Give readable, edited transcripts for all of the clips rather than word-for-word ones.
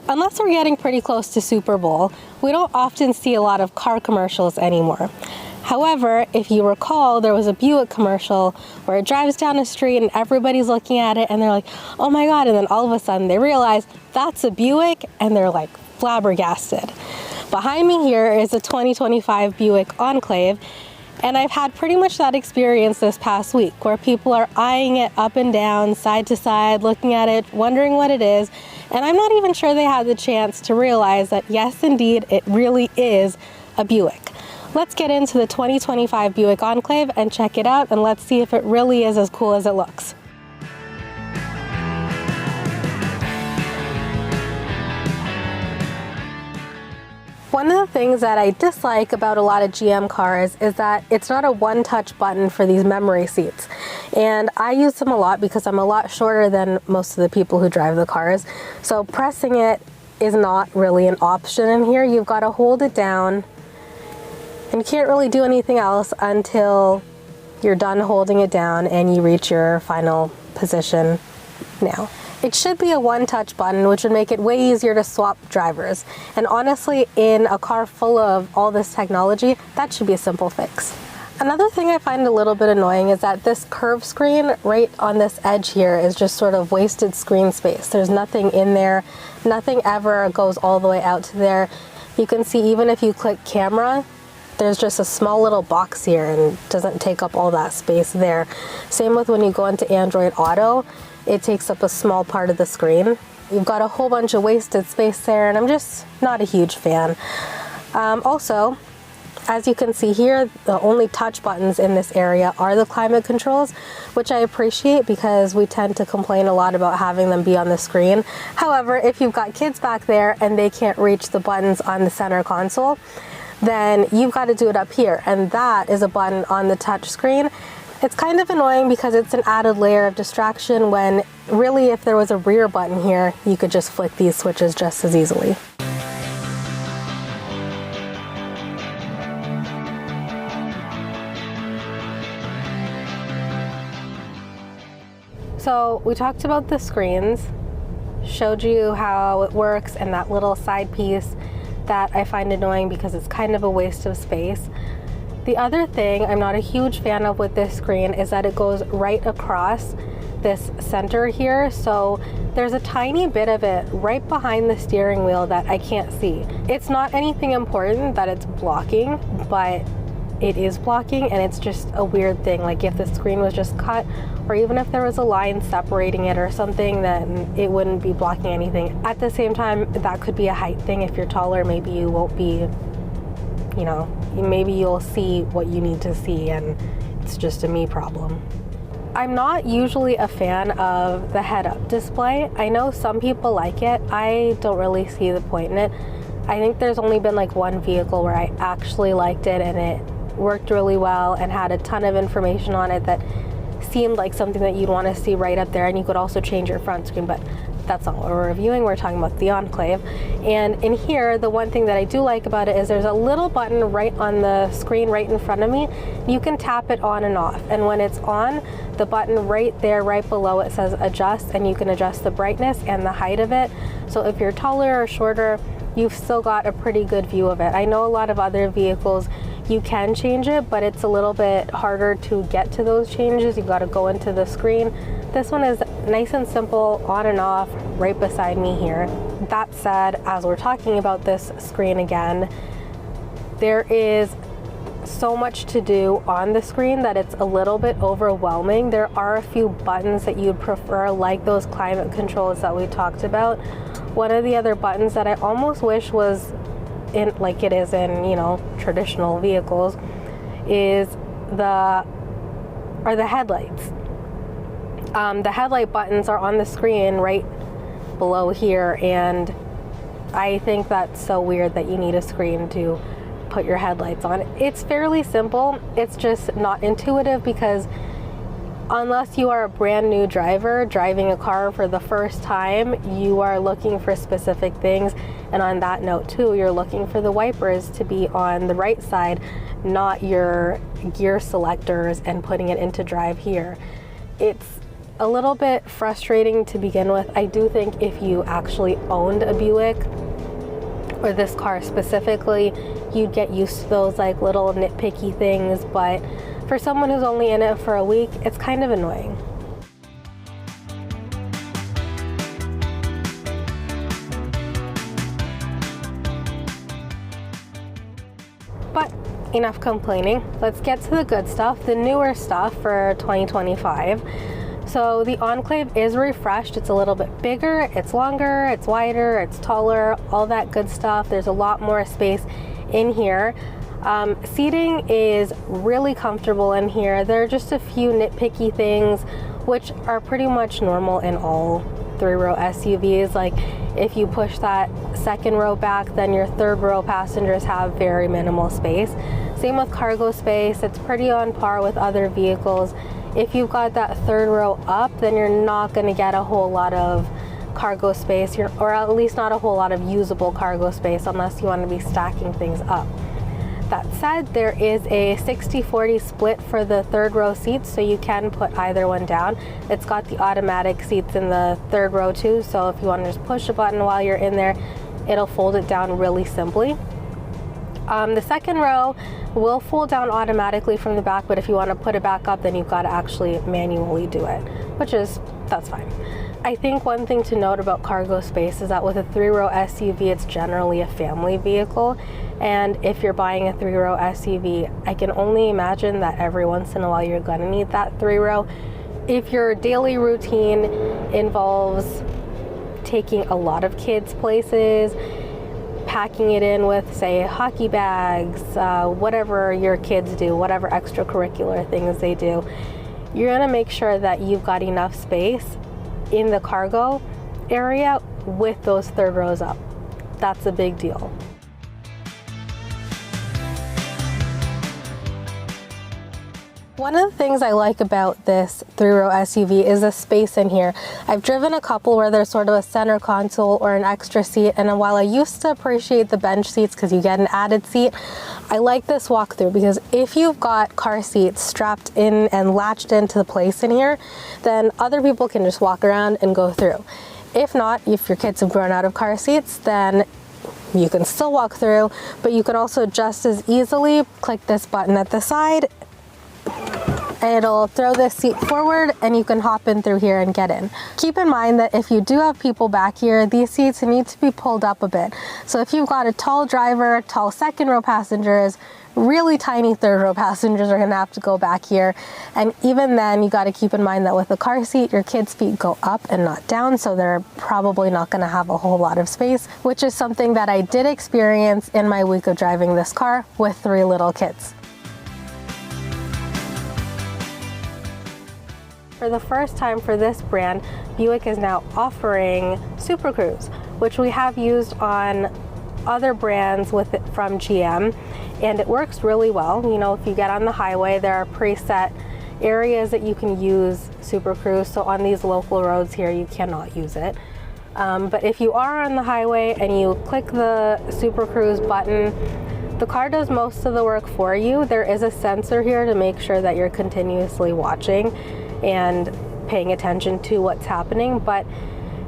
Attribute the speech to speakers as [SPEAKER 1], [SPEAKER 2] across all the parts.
[SPEAKER 1] Unless we're getting pretty close to Super Bowl, we don't often see a lot of car commercials anymore. However, if you recall, there was a Buick commercial where it drives down the street and everybody's looking at it and they're like, oh my God, and then all of a sudden they realize that's a Buick and they're like flabbergasted. Behind me here is a 2025 Buick Enclave, and I've had pretty much that experience this past week where people are eyeing it up and down, side to side, looking at it, wondering what it is, and I'm not even sure they had the chance to realize that yes, indeed, it really is a Buick. Let's get into the 2025 Buick Enclave and check it out, and let's see if it really is as cool as it looks. One of the things that I dislike about a lot of GM cars is that it's not a one-touch button for these memory seats. And I use them a lot because I'm a lot shorter than most of the people who drive the cars. So pressing it is not really an option in here. You've got to hold it down, and you can't really do anything else until you're done holding it down and you reach your final position now. It should be a one-touch button, which would make it way easier to swap drivers. And honestly, in a car full of all this technology, that should be a simple fix. Another thing I find a little bit annoying is that this curved screen right on this edge here is just sort of wasted screen space. There's nothing in there. Nothing ever goes all the way out to there. You can see even if you click camera, there's just a small little box here and it doesn't take up all that space there. Same with when you go into Android Auto. It takes up a small part of the screen. You've got a whole bunch of wasted space there, and I'm just not a huge fan. Also, as you can see here, the only touch buttons in this area are the climate controls, which I appreciate because we tend to complain a lot about having them be on the screen. However, if you've got kids back there and they can't reach the buttons on the center console, then you've got to do it up here, and that is a button on the touch screen. It's kind of annoying because it's an added layer of distraction when really if there was a rear button here, you could just flick these switches just as easily. So we talked about the screens, showed you how it works, and that little side piece that I find annoying because it's kind of a waste of space. The other thing I'm not a huge fan of with this screen is that it goes right across this center here, so there's a tiny bit of it right behind the steering wheel that I can't see. It's not anything important that it's blocking, but it is blocking, and it's just a weird thing. Like if the screen was just cut, or even if there was a line separating it or something, then it wouldn't be blocking anything. At the same time, that could be a height thing. If you're taller, maybe you won't be, you know, maybe you'll see what you need to see and it's just a me problem. I'm not usually a fan of the head-up display. I know some people like it. I don't really see the point in it. I think there's only been like one vehicle where I actually liked it and it worked really well and had a ton of information on it that seemed like something that you'd want to see right up there, and you could also change your front screen, but that's not what we're reviewing. We're talking about the Enclave. And in here, the one thing that I do like about it is there's a little button right on the screen right in front of me. You can tap it on and off, and when it's on, the button right there, right below it says adjust, and you can adjust the brightness and the height of it. So if you're taller or shorter, you've still got a pretty good view of it. I know a lot of other vehicles you can change it, but it's a little bit harder to get to those changes. You've got to go into the screen. This one is nice and simple, on and off, right beside me here. That said, as we're talking about this screen again, there is so much to do on the screen that it's a little bit overwhelming. There are a few buttons that you'd prefer, like those climate controls that we talked about. One of the other buttons that I almost wish was in, like it is in, you know, traditional vehicles, is the headlights. The headlight buttons are on the screen right below here, and I think that's so weird that you need a screen to put your headlights on. It's fairly simple. It's just not intuitive because unless you are a brand new driver driving a car for the first time, you are looking for specific things. And on that note too, you're looking for the wipers to be on the right side, not your gear selectors and putting it into drive here. It's a little bit frustrating to begin with. I do think if you actually owned a Buick, or this car specifically, you'd get used to those like little nitpicky things, but for someone who's only in it for a week, it's kind of annoying. But enough complaining. Let's get to the good stuff, the newer stuff for 2025. So the Enclave is refreshed. It's a little bit bigger, it's longer, it's wider, it's taller, all that good stuff. There's a lot more space in here. Seating is really comfortable in here. There are just a few nitpicky things which are pretty much normal in all three-row SUVs. Like if you push that second row back, then your third row passengers have very minimal space. Same with cargo space. It's pretty on par with other vehicles. If you've got that third row up, then you're not going to get a whole lot of cargo space, or at least not a whole lot of usable cargo space unless you want to be stacking things up. That said, there is a 60-40 split for the third row seats, so you can put either one down. It's got the automatic seats in the third row too, so if you want to just push a button while you're in there, it'll fold it down really simply. The second row will fold down automatically from the back, but if you want to put it back up, then you've got to actually manually do it, that's fine. I think one thing to note about cargo space is that with a three-row SUV, it's generally a family vehicle. And if you're buying a three-row SUV, I can only imagine that every once in a while you're going to need that three-row. If your daily routine involves taking a lot of kids places, packing it in with, say, hockey bags, whatever your kids do, whatever extracurricular things they do, you're going to make sure that you've got enough space in the cargo area with those third rows up. That's a big deal. One of the things I like about this three-row SUV is the space in here. I've driven a couple where there's sort of a center console or an extra seat, and while I used to appreciate the bench seats because you get an added seat, I like this walkthrough because if you've got car seats strapped in and latched into the place in here, then other people can just walk around and go through. If not, if your kids have grown out of car seats, then you can still walk through, but you can also just as easily click this button at the side. It'll throw this seat forward and you can hop in through here and get in. Keep in mind that if you do have people back here, these seats need to be pulled up a bit. So if you've got a tall driver, tall second row passengers, really tiny third row passengers are gonna have to go back here. And even then, you gotta keep in mind that with a car seat, your kids' feet go up and not down, so they're probably not gonna have a whole lot of space, which is something that I did experience in my week of driving this car with 3 little kids. For the first time for this brand, Buick is now offering Super Cruise, which we have used on other brands from GM, and it works really well. You know, if you get on the highway, there are preset areas that you can use Super Cruise, so on these local roads here, you cannot use it. But if you are on the highway and you click the Super Cruise button, the car does most of the work for you. There is a sensor here to make sure that you're continuously watching and paying attention to what's happening, but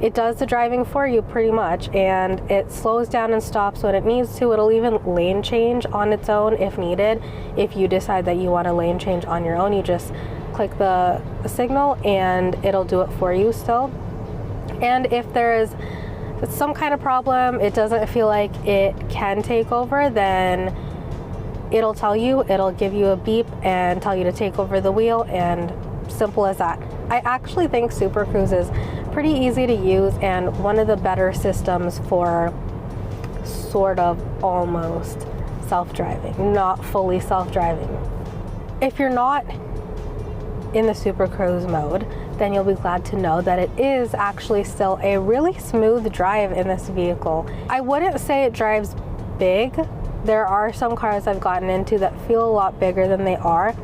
[SPEAKER 1] it does the driving for you pretty much, and it slows down and stops when it needs to. It'll even lane change on its own if needed. If you decide that you want to lane change on your own, you just click the signal and it'll do it for you still. And if there is some kind of problem, it doesn't feel like it can take over, then it'll tell you, it'll give you a beep and tell you to take over the wheel, and simple as that. I actually think Super Cruise is pretty easy to use and one of the better systems for sort of almost self-driving, not fully self-driving. If you're not in the Super Cruise mode, then you'll be glad to know that it is actually still a really smooth drive in this vehicle. I wouldn't say it drives big. There are some cars I've gotten into that feel a lot bigger than they are.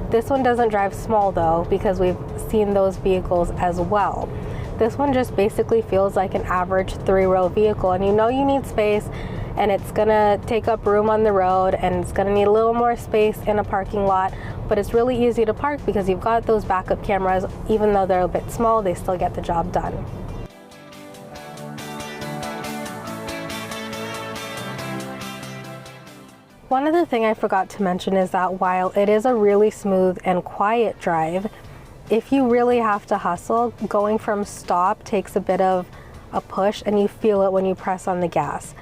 [SPEAKER 1] This one doesn't drive small though, because we've seen those vehicles as well. This one just basically feels like an average 3-row vehicle, and you know you need space, and it's gonna take up room on the road, and it's gonna need a little more space in a parking lot, but it's really easy to park because you've got those backup cameras. Even though they're a bit small, they still get the job done. One other thing I forgot to mention is that while it is a really smooth and quiet drive, if you really have to hustle, going from stop takes a bit of a push, and you feel it when you press on the gas.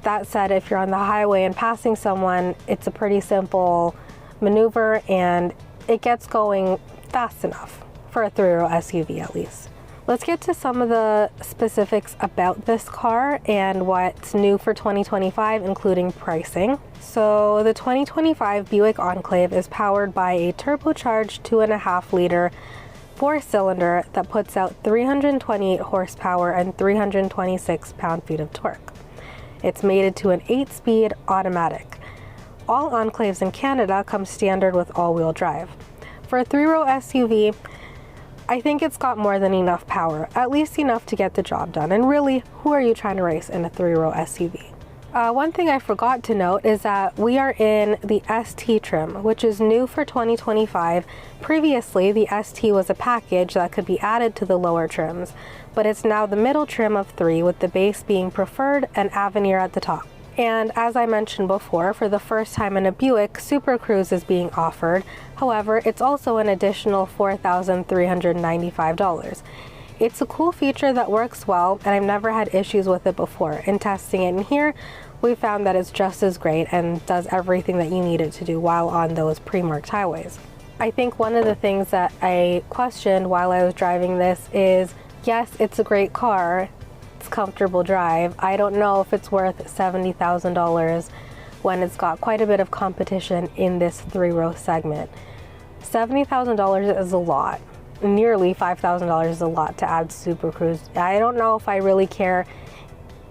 [SPEAKER 1] That said, if you're on the highway and passing someone, it's a pretty simple maneuver and it gets going fast enough for a 3-row SUV at least. Let's get to some of the specifics about this car and what's new for 2025, including pricing. So the 2025 Buick Enclave is powered by a turbocharged 2.5-liter 4-cylinder that puts out 328 horsepower and 326 pound-feet of torque. It's mated to an 8-speed automatic. All Enclaves in Canada come standard with all-wheel drive. For a 3-row SUV, I think it's got more than enough power, at least enough to get the job done. And really, who are you trying to race in a 3-row SUV? One thing I forgot to note is that we are in the ST trim, which is new for 2025. Previously, the ST was a package that could be added to the lower trims, but it's now the middle trim of 3, with the base being Preferred and Avenir at the top. And as I mentioned before, for the first time in a Buick, Super Cruise is being offered. However, it's also an additional $4,395. It's a cool feature that works well, and I've never had issues with it before. In testing it in here, we found that it's just as great and does everything that you need it to do while on those pre-marked highways. I think one of the things that I questioned while I was driving this is, yes, it's a great car, it's comfortable drive. I don't know if it's worth $70,000 when it's got quite a bit of competition in this 3-row segment. $70,000 is a lot. Nearly $5,000 is a lot to add Super Cruise. I don't know if I really care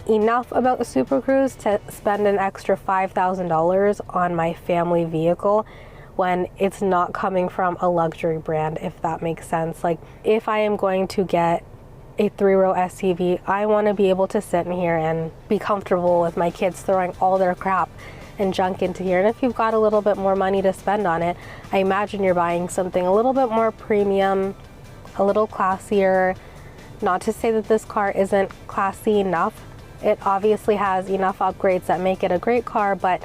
[SPEAKER 1] enough about the Super Cruise to spend an extra $5,000 on my family vehicle when it's not coming from a luxury brand, if that makes sense. Like, if I am going to get a 3-row SUV, I want to be able to sit in here and be comfortable with my kids throwing all their crap and junk into here. And if you've got a little bit more money to spend on it, I imagine you're buying something a little bit more premium, a little classier. Not to say that this car isn't classy enough. It obviously has enough upgrades that make it a great car, but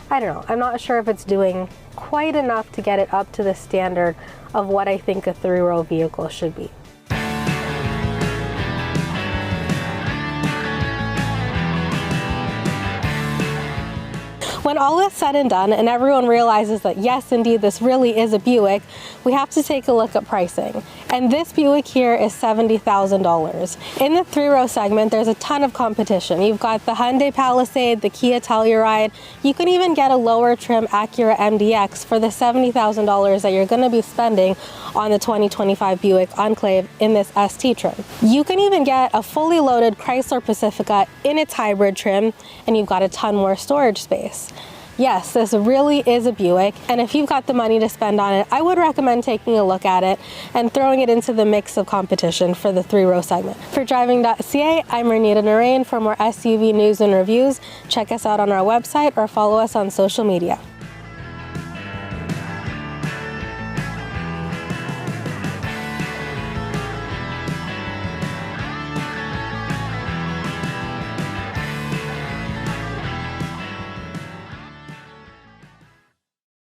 [SPEAKER 1] I don't know. I'm not sure if it's doing quite enough to get it up to the standard of what I think a 3-row vehicle should be. When all is said and done and everyone realizes that yes, indeed, this really is a Buick, we have to take a look at pricing. And this Buick here is $70,000. In the 3-row segment, there's a ton of competition. You've got the Hyundai Palisade, the Kia Telluride. You can even get a lower trim Acura MDX for the $70,000 that you're going to be spending on the 2025 Buick Enclave in this ST trim. You can even get a fully loaded Chrysler Pacifica in its hybrid trim, and you've got a ton more storage space. Yes, this really is a Buick, and if you've got the money to spend on it, I would recommend taking a look at it and throwing it into the mix of competition for the 3-row segment. For Driving.ca, I'm Renita Narain. For more SUV news and reviews, check us out on our website or follow us on social media.